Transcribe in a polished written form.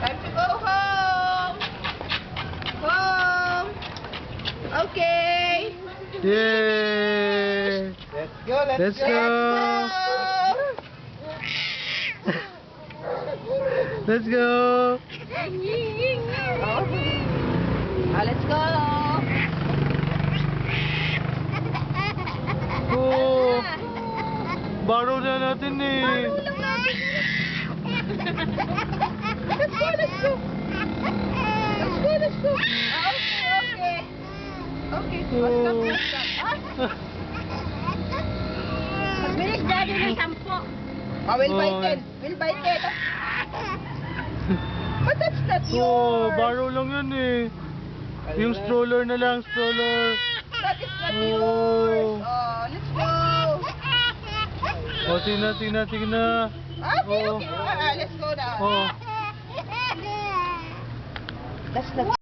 Time to go home. Home. Okay. Yay! Let's go, Let's go! Let's go! Let's go. Oh! Baro na natin eh! Let's go, let's go. Let's go, let's go. Okay. Okay. Oh. Magbilis daddy ng 10. We'll Oh. bite it. We'll bite it. But that's not yours. Oh, baro lang yun eh. Yung stroller na lang, stroller. That is not Oh. yours. Oh, let's go. Oh, tingnan. Okay, Oh. okay. Let's go now. Oh. That's not